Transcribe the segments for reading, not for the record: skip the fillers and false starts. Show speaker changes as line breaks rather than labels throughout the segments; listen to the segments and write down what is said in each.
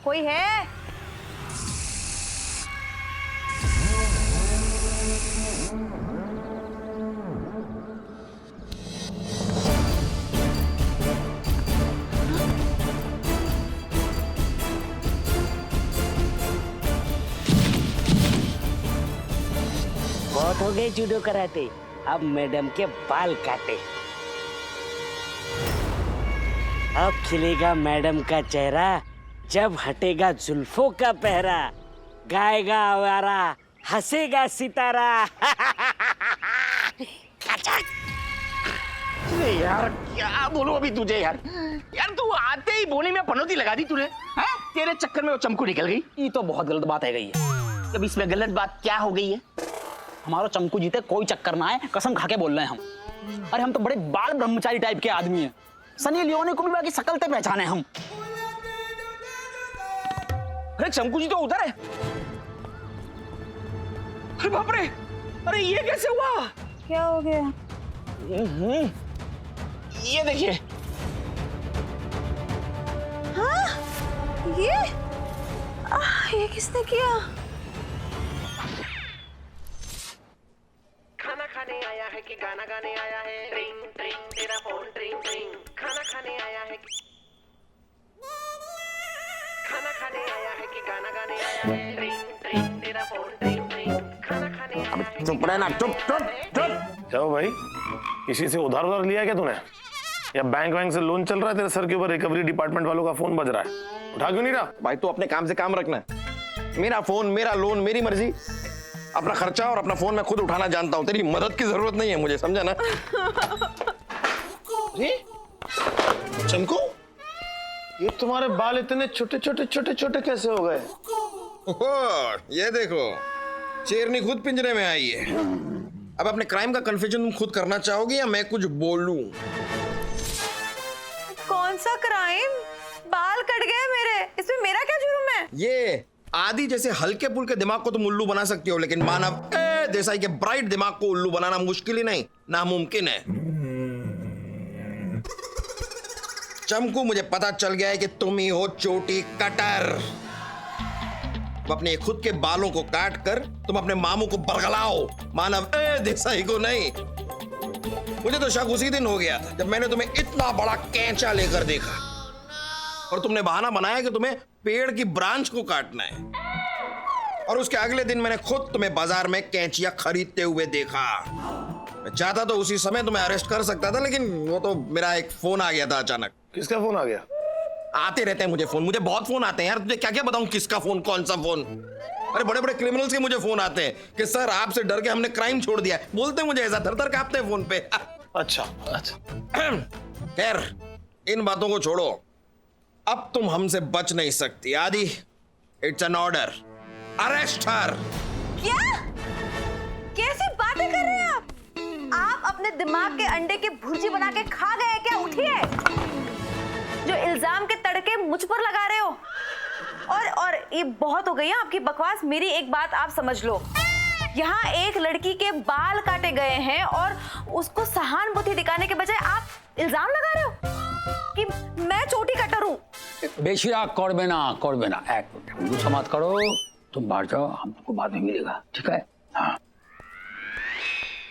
कोई है?
बहुत हो गए जूडो कराते, अब मैडम के बाल काटे। अब खिलेगा मैडम का चेहरा, जब हटेगा जुल्फों का पहरा। गाएगा आवारा, हंसेगा सितारा।
यार क्या बोलूं अभी तुझे यार। यार तू आते ही बोली में पनौती लगा दी तूने। हैं? तेरे चक्कर में वो चमकू निकल गई। ये तो बहुत गलत बात है गई है। अब इसमें गलत बात क्या हो गई है?
हमारा चमकू जीते कोई चक्कर ना है, कसम खा के बोल रहे हैं हम। अरे हम तो बड़े बाल ब्रह्मचारी टाइप के आदमी हैं। सनी लियोनी को भी बाकी शकल से पहचाने हम।
अरे चमकू जी तो उधर है। अरे बाप रे, अरे ये कैसे हुआ?
क्या हो गया?
ये देखिए।
हाँ? ये किसने किया?
खाना खाने आया है कि गाना गाने आया है? ट्रिंग ट्रिंग तेरा फोन ट्रिंग ट्रिंग। खाना खाने आया है कि गाना गाने आया है? ट्रिंग ट्रिंग तेरा फोन ट्रिंग ट्रिंग। खाना खाने आया है।
चुप रहना, चुप चुप चुप।
क्या हो भाई, किसी से उधार लिया क्या तूने, या बैंक वैंक से लोन चल रहा है तेरे सर के ऊपर? रिकवरी डिपार्टमेंट वालों का फोन बज रहा है, उठा क्यों नहीं रहा?
भाई तू अपने काम से काम रखना। मेरा फोन, मेरा लोन, मेरी मर्जी। अपना खर्चा और अपना फोन मैं खुद उठाना जानता हूँ। तेरी मदद की जरूरत नहीं है मुझे, समझा ना?
चमकू, ये तुम्हारे बाल इतने छोटे छोटे छोटे छोटे कैसे हो गए?
ओहो, ये देखो, शेरनी खुद पिंजरे में आई है। अब अपने क्राइम का कन्फेशन तुम खुद करना चाहोगे या मैं कुछ बोलूं?
कौन सा क्राइम? बाल कट गए मेरे, इसमें मेरा क्या जुर्म है?
ये आदि जैसे हल्के पुल्के दिमाग को तुम उल्लू बना सकती हो, लेकिन मानव देसाई के ब्राइट दिमाग को उल्लू बनाना मुश्किल ही नहीं, नामुमकिन है। चमकू, मुझे पता चल गया है कि तुम ही हो चोटी कटर। अपने खुद के बालों को काट कर तुम अपने मामू को बरगलाओ, मानव देसाई को नहीं। मुझे तो शक उसी दिन हो गया था जब मैंने तुम्हें इतना बड़ा कैंचा लेकर देखा और तुमने बहाना बनाया कि तुम्हें पेड़ की ब्रांच को काटना है। और उसके अगले दिन मैंने खुद तुम्हें बाजार में कैंचियां खरीदते हुए देखा। मैं चाहता तो उसी समय तुम्हें अरेस्ट कर सकता था, लेकिन वो तो मेरा एक फोन आ गया था अचानक।
किसका फोन आ गया?
आते रहते हैं मुझे फोन, मुझे बहुत फोन आते हैं यार। तुझे क्या क्या बताऊं किसका फोन, कौन सा फोन? अरे बड़े बड़े क्रिमिनल्स के मुझे फोन आते हैं कि सर आपसे डर के हमने क्राइम छोड़ दिया। बोलते मुझे ऐसा, थर थर कांपते हैं फोन पे।
अच्छा अच्छा।
खैर, इन बातों को छोड़ो। अब तुम हमसे बच नहीं सकती आदि। इट्स एन ऑर्डर, अरेस्ट हर।
क्या? कैसी बातें कर रहे हैं आप? आप अपने दिमाग के अंडे की भुर्जी बना के खा गए क्या? उठिए, जो इल्जाम के तड़के मुझ पर लगा रहे हो। और ये बहुत हो गई है आपकी बकवास। मेरी एक बात आप समझ लो, यहाँ एक लड़की के बाल काटे गए हैं और उसको सहानुभूति दिखाने के बजाय आप इल्जाम लगा रहे हो कि मैं चोटी कटर हूँ।
बेशिरा कोड़बेना एक मिनट गुस्सा मत करो, तुम बाहर जाओ, हम तुमको बाद में मिलेगा, ठीक है? हाँ।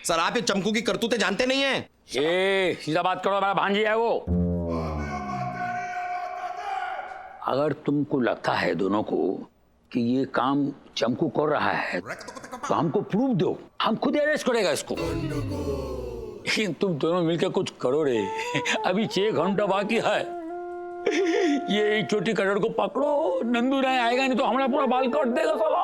सर आप ये चमकू की करतूतें जानते नहीं हैं।
ये सीधा बात करो, मेरा भांजी है वो। अगर तुमको लगता है दोनों को कि ये काम चमकू कर रहा है तो हमको प्रूफ दो, हम खुद अरेस्ट करेगा इसको। लेकिन तुम दोनों मिलकर कुछ करो रे, अभी 6 घंटा बाकी है। ये छोटी कटर को पकड़ो, नंदू नहीं आएगा, नहीं तो हमारा पूरा बाल काट देगा साला।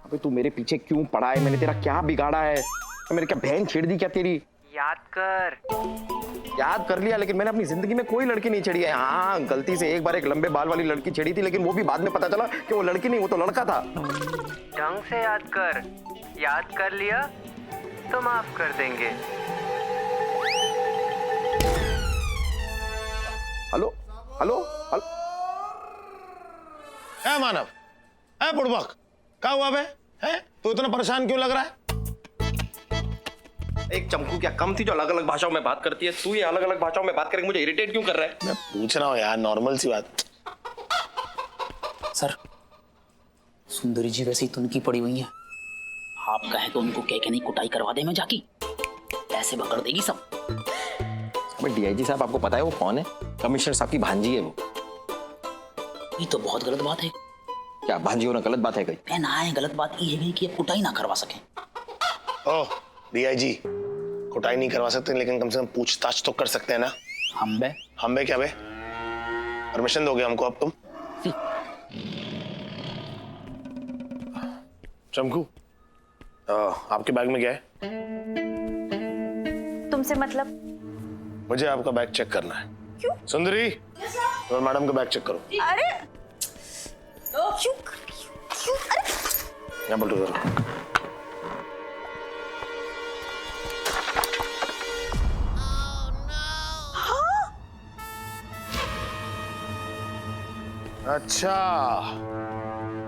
अबे तू मेरे पीछे क्यों पड़ा है? मैंने तेरा क्या बिगाड़ा है? मैंने क्या बहन छेड़ दी क्या तेरी? याद कर लिया, लेकिन मैंने अपनी जिंदगी में कोई लड़की नहीं छेड़ी है। हाँ, गलती से एक बार एक लंबे बाल वाली लड़की छेड़ी थी, लेकिन वो भी बाद में पता चला कि वो लड़की नहीं, वो तो लड़का था।
ढंग से याद कर लिया तो माफ कर देंगे।
Hello hello hello.
मानव, बुड़बक, क्या हुआ बे? है? तो इतना परेशान क्यों लग रहा है?
एक चमकू क्या कम थी जो अलग अलग भाषाओं में बात करती है? तू ये अलग अलग भाषाओं में बात करके मुझे इरिटेट क्यों कर रहा है?
मैं पूछ रहा हूँ यार, नॉर्मल सी बात।
सर, सुंदरी जी वैसे ही तुनकी पड़ी हुई है। आप कहें तो उनको कह के नहीं कुटाई करवा दे मैं जाकी, ऐसे पकड़ देगी सब।
डीआईजी साहब, आपको पता है वो कौन है? कमिश्नर साहब की भांजी है वो।
ये तो बहुत गलत बात है।
क्या भांजी होना गलत बात है? कोई
ना है, गलत बात ये है कि अब कुटाई ना करवा सके।
ओह डीआईजी, कुटाई नहीं करवा सकते लेकिन कम से कम पूछताछ तो कर सकते हैं ना।
हम बे
क्या बे? परमिशन दोगे हमको अब तुम? चमकू, आपके बैग में क्या है?
तुमसे मतलब?
मुझे आपका बैग चेक करना है।
क्यों?
सुंदरी, और मैडम का बैग चेक करो।
अरे क्यों? अरे
यहाँ बोल रहा। अच्छा,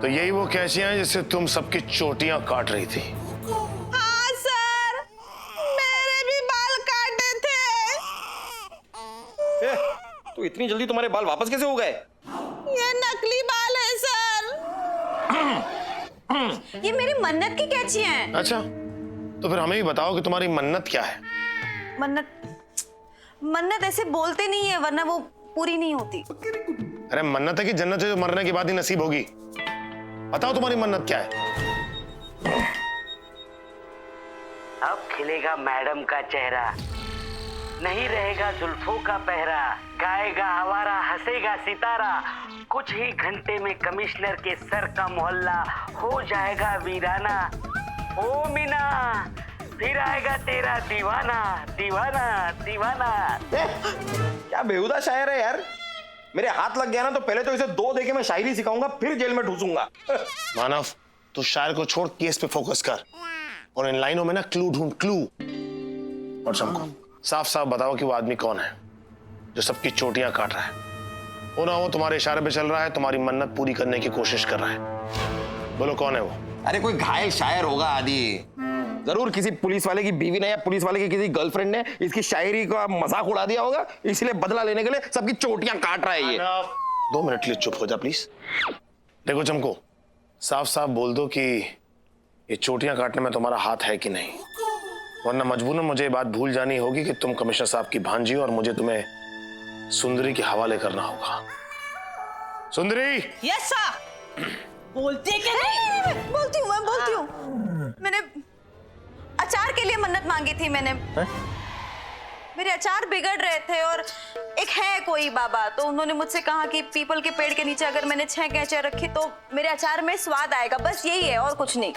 तो यही वो कैचियां हैं जिससे तुम सबकी चोटियां काट रही थी?
हाँ सर, मेरे भी बाल काटे थे।
तो इतनी जल्दी तुम्हारे बाल वापस कैसे हो गए?
ये नकली बाल है सर। ये मेरी मन्नत की कैंची है।
अच्छा, तो फिर हमें भी बताओ कि तुम्हारी मन्नत क्या है?
मन्नत ऐसे बोलते नहीं है वरना वो पूरी नहीं होती।
अरे मन्नत है कि जन्नत है जो मरने के बाद ही नसीब होगी? बताओ तुम्हारी मन्नत क्या है?
अब खिलेगा मैडम का चेहरा, नहीं रहेगा जुल्फों का पहरा, गाएगा हवारा, हंसेगा सितारा, कुछ ही घंटे में कमिश्नर के सर का मोहल्ला हो जाएगा वीराना। ओ मीना, फिर आएगा तेरा दीवाना, दीवाना, दीवाना।
क्या बेहुदा शायर है यार। मेरे हाथ लग गया ना तो पहले तो इसे 2 देके मैं शायरी सिखाऊंगा, फिर जेल में ठूसूंगा।
मानव, तू शायर को छोड़ केस पे फोकस कर और इन लाइनों में ना क्लू ढूंढ, क्लू। और चमको, साफ साफ बताओ कि वो आदमी कौन है जो सबकी चोटियां काट रहा है? वो ना वो तुम्हारे इशारे पे चल रहा है, तुम्हारी मन्नत पूरी करने की कोशिश कर रहा है। बोलो कौन है वो?
अरे कोई घायल शायर होगा आदि, जरूर किसी पुलिस वाले की बीवी ने या पुलिस वाले की किसी गर्लफ्रेंड ने इसकी शायरी का मजाक उड़ा दिया होगा, इसलिए बदला लेने के लिए सबकी चोटियां काट रहा है ये।
2 मिनट के लिए चुप हो जा प्लीज। देखो चमको, साफ साफ बोल दो कि ये चोटियां काटने में तुम्हारा हाथ है कि नहीं, वरना मजबूरन मुझे ये बात भूल जानी होगी कि तुम कमिश्नर साहब की भांजी हो और मुझे तुम्हें सुंदरी के हवाले करना होगा। सुंदरी!
Yes sir. बोलती है कि नहीं? बोलती हूँ, मैं बोलती हूँ। मैंने अचार के लिए मन्नत मांगी थी। मैंने मेरे अचार बिगड़ रहे थे और एक है कोई बाबा, तो उन्होंने मुझसे कहा कि पीपल के पेड़ के नीचे अगर मैंने 6 कैंचियां रखी तो मेरे अचार में स्वाद आएगा। बस यही है और कुछ नहीं।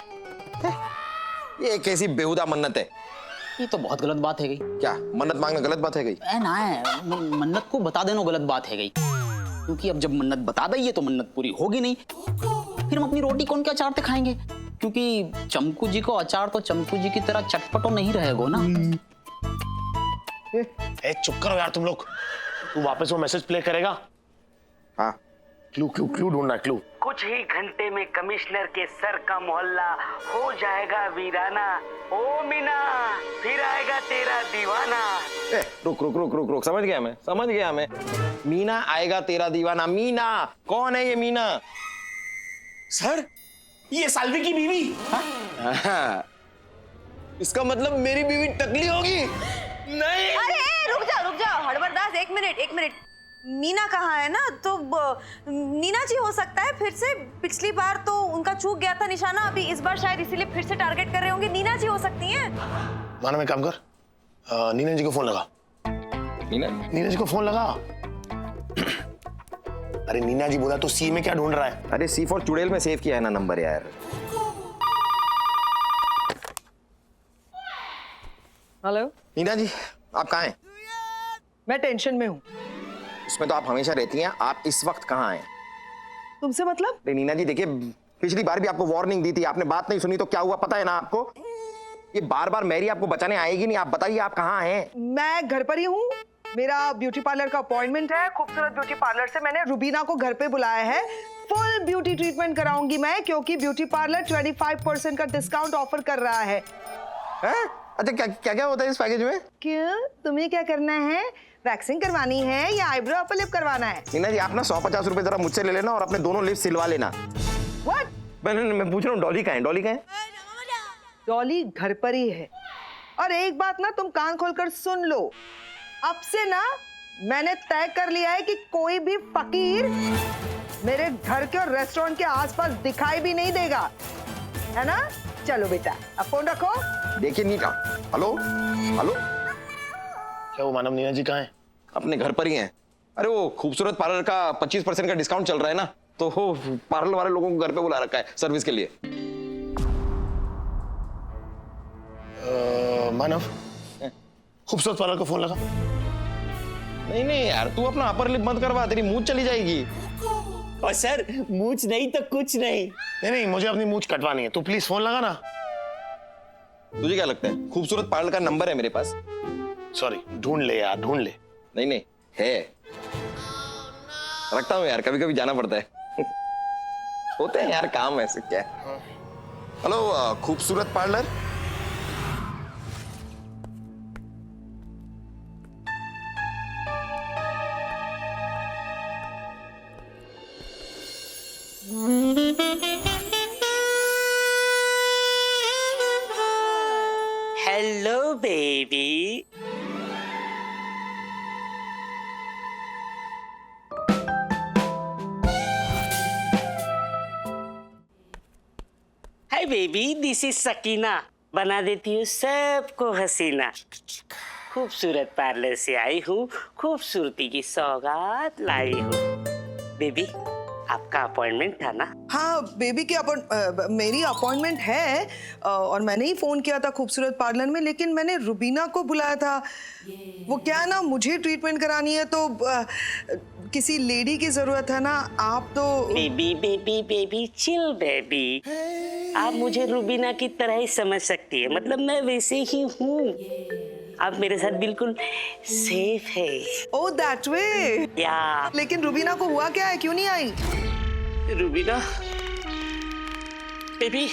ये कैसी बेहुदा मन्नत है?
ये तो बहुत गलत बात है गई।
क्या मन्नत मांगना गलत बात है गई?
ना है, मन्नत को बता देना गलत बात है गई, क्योंकि अब जब मन्नत बता दी है तो मन्नत पूरी होगी नहीं। फिर हम अपनी रोटी कौन के अचार से खाएंगे? क्योंकि चमकू जी को अचार तो चमकू जी की तरह चटपटो नहीं रहेगा ना।
ए, चुप करो यार तुम लोग। तू वापस वो मैसेज प्ले करेगा?
हाँ,
क्लू क्लू क्लू ढूंढना, क्लू।
कुछ ही घंटे में कमिश्नर के सर का मोहल्ला हो जाएगा वीराना। ओ मीना, फिर आएगा तेरा दीवाना।
रुक रुक रुक रुक रुक, समझ गया मैं। मीना आएगा तेरा दीवाना। मीना कौन है ये मीना?
सर, ये साल्वी की बीवी।
हाँ। इसका मतलब मेरी बीवी टकली होगी? नहीं।
अरे रुक जाओ हड़बड़दास, एक मिनट। मीना कहाँ है ना, तो नीना जी हो सकता है फिर से। पिछली बार तो उनका चूक गया था निशाना, अभी इस बार शायद इसीलिए फिर से टारगेट कर रहे होंगे। नीना जी हो सकती हैं।
माना मैं काम कर, नीना जी को फोन लगा। नीना जी को फोन लगा। अरे नीना जी बोला तो सी में क्या ढूंढ रहा है?
अरे सी फॉर चुड़ैल में सेव किया है ना नंबर यार।
हेलो
नीना जी, आप कहाँ हैं?
मैं टेंशन में हूँ।
इसमें तो आप हमेशा रहती हैं, आप इस वक्त कहाँ हैं?
तुमसे मतलब?
अरे नीना जी देखिए, पिछली बार भी आपको वार्निंग दी थी, आपने बात नहीं सुनी तो क्या हुआ पता है ना आपको? ये बार बार मैरी आपको बचाने आएगी नहीं। आप बताइए आप कहाँ हैं?
मैं घर पर ही हूँ। मेरा ब्यूटी पार्लर का अपॉइंटमेंट है। खूबसूरत ब्यूटी पार्लर से मैंने रुबीना को घर पे बुलाया है। फुल ब्यूटी ट्रीटमेंट कराऊंगी मैं, क्योंकि ब्यूटी पार्लर 25% का डिस्काउंट ऑफर कर रहा है।
अच्छा क्या क्या क्या होता है इस पैकेज में?
क्यों, तुम्हें क्या करना है? वैक्सिंग करवानी है या आईब्रो अपर लिप करवाना है?
नीना जी, आप ना 150 रुपए जरा मुझसे ले लेना और अपने दोनों लिप सिलवा लेना।
व्हाट?
मैं पूछ रहा हूँ डॉली कहाँ है? डॉली कहाँ है?
डॉली घर पर ही है। और एक बात ना तुम कान खोलकर सुन लो, अब से ना मैंने तय कर लिया है कि कोई भी फकीर मेरे घर के और रेस्टोरेंट के आसपास दिखाई भी नहीं देगा, है ना? चलो बेटा, अब फोन रखो।
देखिए नीना, हेलो हेलो, क्या वो मानव नीना जी कहाँ है? अपने घर पर ही हैं। अरे वो खूबसूरत पार्लर का 25% का डिस्काउंट चल रहा है ना, तो वो पार्लर वाले लोगों को घर पे बुला रखा है सर्विस के लिए। मानव, खूबसूरत पार्लर को फोन लगा। नहीं नहीं यार, तू अपना अपर लिप मत करवा, तेरी मूंछ चली जाएगी।
और सर मूछ नहीं तो कुछ नहीं।
नहीं, मुझे अपनी मूंछ कटवानी है, तू प्लीज फोन लगा ना। तुझे क्या लगता है खूबसूरत पार्लर का नंबर है मेरे पास? सॉरी, ढूंढ ले यार, ढूंढ ले। नहीं नहीं है, रखता हूँ यार, कभी कभी जाना पड़ता है। होते हैं यार काम ऐसे, क्या है। हेलो खूबसूरत parlour.
Hello baby. Hi baby, this is Sakina. बना देती हूँ सबको हसीना। खूबसूरत पार्लर से आई हूँ, खूबसूरती की सौगात लाई हूँ। बेबी, आपका अपॉइंटमेंट था ना?
हाँ बेबी की मेरी अपॉइंटमेंट है, और मैंने ही फोन किया था खूबसूरत पार्लर में, लेकिन मैंने रुबीना को बुलाया था। वो क्या है ना, मुझे ट्रीटमेंट करानी है तो किसी लेडी की जरूरत है ना। आप तो
baby baby baby chill baby. आप मुझे रुबीना की तरह ही समझ सकती है, मतलब मैं वैसे ही हूँ। आप मेरे साथ बिल्कुल सेफ है।
Oh that way.
या
लेकिन रुबीना को हुआ क्या है, क्यों नहीं आई?
रुबीना बेबी,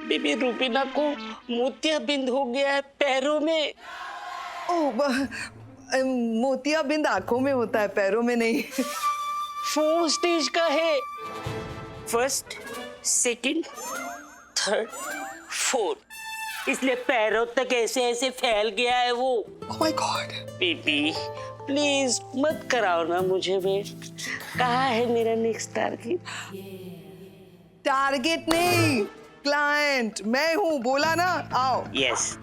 बेबी रुबीना को मोतियाबिंद हो गया है पैरों में।
ओह, मोतियाबिंद आंखों में होता है, पैरों में नहीं।
4 स्टेज का है, 1st, 2nd, 3rd, 4th। इसलिए पैरों तक ऐसे ऐसे फैल गया है वो।
Oh my God.
Baby please मत कराओ ना मुझे वेट। कहाँ है मेरा नेक्स्ट टारगेट?
टारगेट नहीं, क्लाइंट मैं हूँ, बोला ना, आओ।
यस।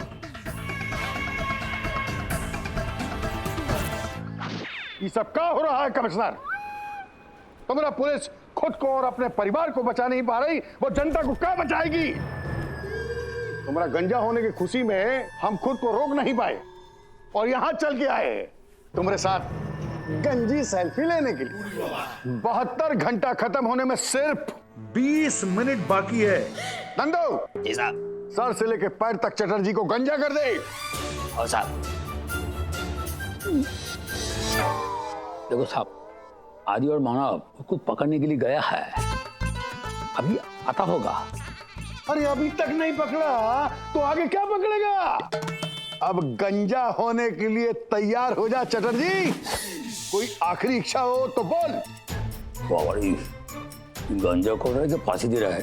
ये सब क्या हो रहा है कमिश्नर? तुम्हारा पुलिस खुद को और अपने परिवार को बचा नहीं पा रही, वो जनता को क्या बचाएगी? तुम्हारा गंजा होने की खुशी में हम खुद को रोक नहीं पाए और यहां चल के आए तुम्हारे साथ गंजी सेल्फी लेने के लिए। 72 घंटा खत्म होने में सिर्फ 20 मिनट बाकी है। नंदू
जी साहब।
सर से लेके पैर तक चटर्जी को गंजा कर दे।
और साहब।
देखो साहब, आदि और मानव को पकड़ने के लिए गया है, अभी आता होगा।
अरे अभी तक नहीं पकड़ा तो आगे क्या पकड़ेगा? अब गंजा होने के लिए तैयार हो जा चटर्जी। कोई आखिरी इच्छा हो तो बोल।
गंजा को रहा है कि फांसी दे रहा है?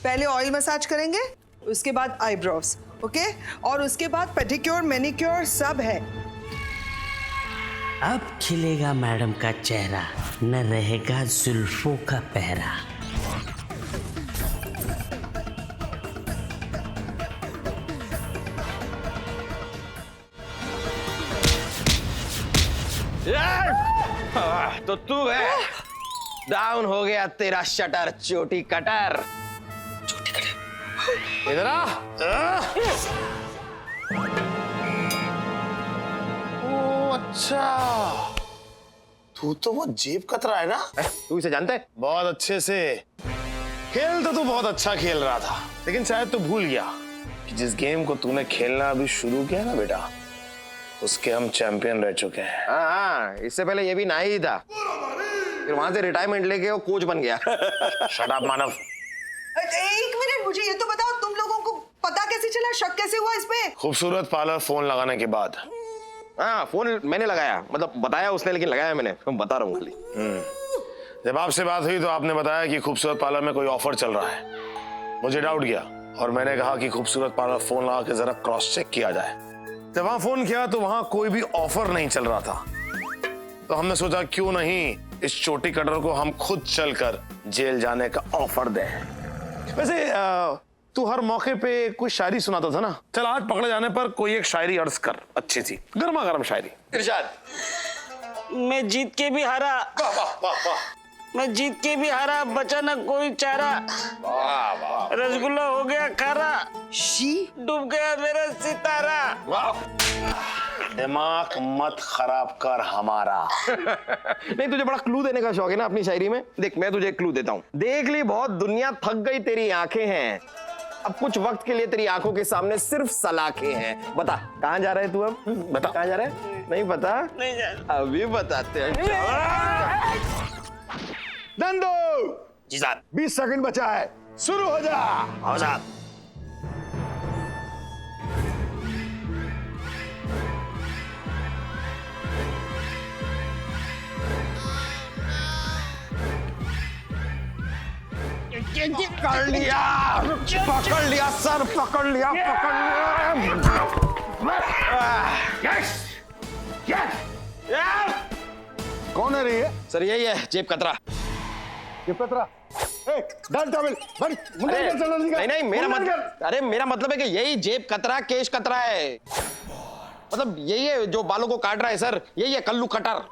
पहले ऑयल मसाज करेंगे, उसके बाद आईब्रोज, ओके, और उसके बाद पेडिक्योर मैनिक्योर सब है।
अब खिलेगा मैडम का चेहरा, न रहेगा जुल्फों का पहरा।
तो तू है, डाउन हो गया तेरा शटर चोटी कटर। चोटी कटर इधर आ। ओ अच्छा, तू तो वो जेब कतरा है ना? तू इसे जानता है? बहुत अच्छे से। खेल तो तू बहुत अच्छा खेल रहा था, लेकिन शायद तू भूल गया कि जिस गेम को तूने खेलना अभी शुरू किया ना बेटा, उसके हम चैंपियन रह चुके हैं।
हाँ हाँ, इससे पहले ये भी ना ही था, फिर वहां से रिटायरमेंट लेके वो कोच बन गया।
शट अप मानव।
एक मिनट, मुझे ये तो बताओ, तुम लोगों को पता कैसे चला, शक कैसे हुआ इस पे?
खूबसूरत पार्लर फोन लगाने के बाद।
हाँ, फोन मैंने लगाया, मतलब बताया उसने, लेकिन लगाया मैंने, मैं बता रहा हूँ खाली।
जब आपसे बात हुई तो आपने बताया कि खूबसूरत पार्लर में कोई ऑफर चल रहा है। मुझे डाउट गया और मैंने कहा कि खूबसूरत पार्लर फोन लगा के जरा क्रॉस चेक किया जाए। जब वहां फोन किया तो वहां कोई भी ऑफर नहीं चल रहा था, तो हमने सोचा क्यों नहीं इस चोटी कटर को हम खुद चलकर जेल जाने का ऑफर दें। वैसे तू हर मौके पे कोई शायरी सुनाता था ना, चल आज पकड़े जाने पर कोई एक शायरी अर्ज कर, अच्छी सी गर्मा गर्म शायरी।
इरशाद।
मैं जीत के भी हारा,
वाह वाह वाह वाह,
मैं जीत के भी हारा, बचा न कोई चारा,
वाह वाह,
रसगुल्ला हो गया खारा,
शी,
डूब गया मेरा सितारा।
दिमाग मत खराब कर हमारा।
नहीं तुझे बड़ा क्लू देने का शौक है ना अपनी शायरी में। देख मैं तुझे क्लू देता हूँ। देख ली बहुत दुनिया, थक गई तेरी आंखें हैं, अब कुछ वक्त के लिए तेरी आंखों के सामने सिर्फ सलाखें हैं। बता कहाँ जा रहे तू अब?
बता
कहाँ जा रहे? नहीं पता?
नहीं जान।
अभी बताते हैं।
नंदू
जी साहब।
20 सेकंड बचा है, शुरू हो जा।
हाँ साहब।
पकड़ लिया, पकड़ लिया सर, पकड़ लिया, पकड़ लिया।
कौन है रे ये?
सर यही है जेब कतरा।
ये पतरा, डाल टॉवेल, बड़ी मुंडन कर चला निकल।
नहीं नहीं, मेरा
मुंडन
मतलब,
कर।
अरे मेरा मतलब है कि यही जेब कतरा, केश कतरा है, मतलब यही है जो बालों को काट रहा है सर, यही है कल्लू कटर।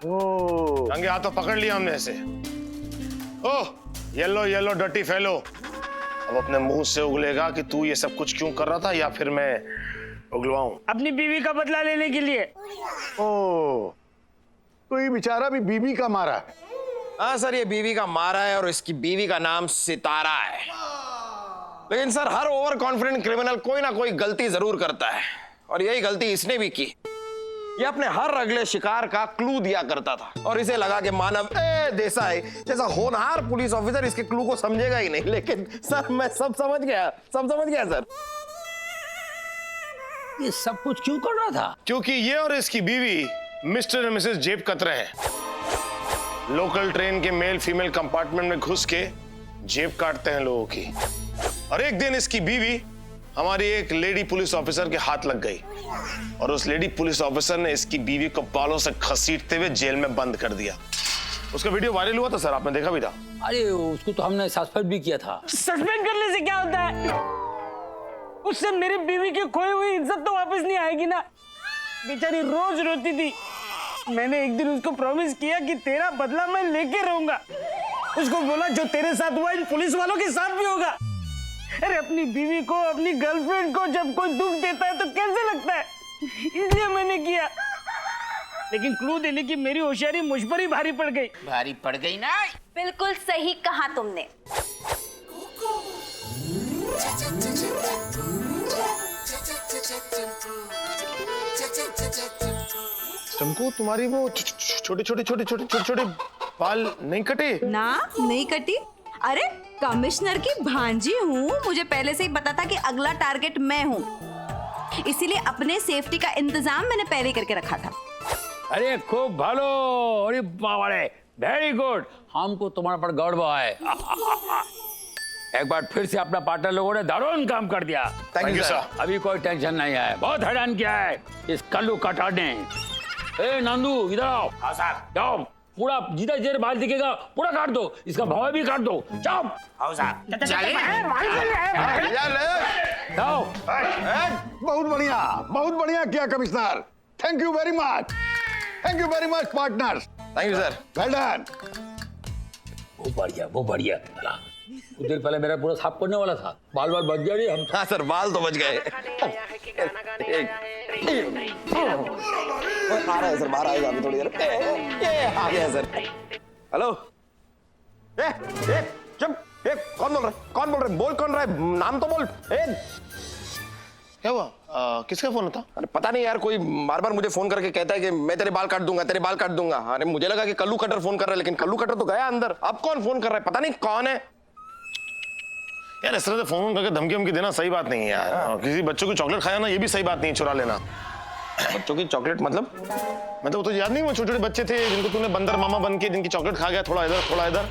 रंगे हाथों पकड़ लिया हमने ऐसे। ओह येलो येलो डर्टी फेलो, अब अपने मुंह से उगलेगा कि तू ये सब कुछ क्यों कर रहा था, या फिर मैं उगलवाऊं?
अपनी बीवी का बदला लेने के लिए।
ओ, तो ये बेचारा भी बीवी का मारा है।
हाँ सर, ये बीवी का मारा है और इसकी बीवी का नाम सितारा है। लेकिन सर हर ओवर कॉन्फिडेंट क्रिमिनल कोई ना कोई गलती जरूर करता है, और यही गलती इसने भी की। ये अपने हर अगले शिकार का क्लू दिया करता था, और इसे लगा कि मानव देसाई जैसा होनहार पुलिस ऑफिसर इसके क्लू को समझेगा ही नहीं। लेकिन सर मैं सब समझ गया, सब समझ गया सर।
ये सब कुछ क्यों कर रहा था?
क्योंकि ये और इसकी बीवी मिस्टर और मिसेस जेब कतरे हैं। लोकल ट्रेन के मेल फीमेल कंपार्टमेंट में घुस के जेब काटते हैं लोगों की। और एक दिन इसकी बीवी हमारी एक लेडी पुलिस ऑफिसर के हाथ लग गई, और उस लेडी पुलिस ऑफिसर ने इसकी बीवी को बालों से घसीटते हुए जेल में बंद कर दिया। उसका वीडियो वायरल हुआ था सर, आपने देखा भी था।
अरे उसको तो हमने सस्पेंड भी किया था।
सस्पेंड करने से क्या होता है? उससे मेरी बीवी की खोई हुई इज्जत तो वापस नहीं आएगी ना। बेचारी रोज रोती थी। मैंने एक दिन उसको प्रॉमिस किया कि तेरा बदला मैं लेके रहूंगा। उसको बोला जो तेरे साथ हुआ इन पुलिस वालों के साथ भी होगा। अरे अपनी बीवी को, अपनी गर्लफ्रेंड को जब कोई दुख देता है तो कैसे लगता है, इसलिए मैंने किया। लेकिन क्लू देने की मेरी होशियारी मुझ पर ही भारी पड़ गई।
भारी पड़ गई ना।
बिल्कुल सही कहा तुमने।
चमको तुम्हारी वो छोटे बाल नहीं कटे?
ना नहीं कटी। अरे कमिश्नर की भांजी हूँ, मुझे पहले से ही पता था कि अगला टारगेट मैं हूँ, इसीलिए अपने सेफ्टी का इंतजाम मैंने पहले ही करके रखा था।
अरे खूब भालो, अरे बावड़े, वेरी गुड, हमको तुम्हारे पर गर्व है। एक बार फिर से अपना पार्टनर लोगों ने दारुण काम कर दिया।
Thank you sir.
अभी कोई टेंशन नहीं है, बहुत हैरान किया है इस कल्लू कटार ने। ए नंदू इधर आओ।
हाँ साहब।
जाओ, पूरा जिधर जिधर बाल दिखेगा पूरा काट दो, इसका भौं भी काट दो। जाओ
हाँ साहब।
जाओ।
बहुत बढ़िया किया commissioner. Thank you very much, thank you very much partners.
Thank you sir.
Well done.
वो बढ़िया, वो बढ़िया। कुछ देर पहले मेरा पूरा साफ करने वाला था, बाल बाल बच गया। हम
हाँ सर, बाल तो बच गए। आ रहा है सर, बाहर आएगा अभी थोड़ी देर। ये आ गया सर। हेलो, चुप। कौन बोल रहा है? कौन बोल रहा है? बोल कौन रहा है? नाम तो बोल।
क्या हुआ? किसका फोन था?
अरे पता नहीं यार, कोई बार बार मुझे फोन करके कहता है कि मैं तेरे बाल काट दूंगा, तेरे बाल काट दूंगा। अरे मुझे लगा कि कल्लू कटर फोन कर रहा है, लेकिन कल्लू कटर तो गया अंदर। अब कौन फोन कर रहा है, पता नहीं कौन है
यार। इस तरह से फोन करके धमकी हमकी देना सही बात नहीं है यार। किसी बच्चों की चॉकलेट खाया ना, ये भी सही बात नहीं है, चुरा लेना।
बच्चों की चॉकलेट मतलब?
मतलब वो तो याद नहीं, वो छोटे छोटे बच्चे थे जिनको तूने बंदर मामा बन के जिनकी चॉकलेट खा गया, थोड़ा इधर थोड़ा इधर।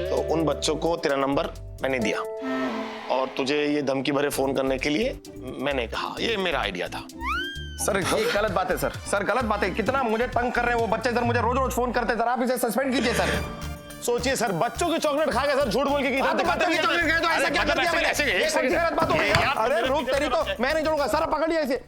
तो उन बच्चों को तेरा नंबर मैंने दिया और तुझे ये धमकी भरे फोन करने के लिए मैंने कहा। ये मेरा आइडिया था।
सर ये गलत बात है सर, सर गलत बात है। कितना मुझे तंग कर रहे हैं वो बच्चे सर, मुझे रोज रोज फोन करते हैं सर। आप इसे सस्पेंड कीजिए सर।
सोचिए सर, बच्चों की चॉकलेट खा गया सर, झूठ बोल के की।
हाँ, तो बच्चों की चॉकलेट गए तो ऐसा क्या कर दिया मैंने? ये कौन सी गलत बात हो गई? अरे रुक, तेरी तो मैं नहीं छोड़ूंगा सर, पकड़िए इसे।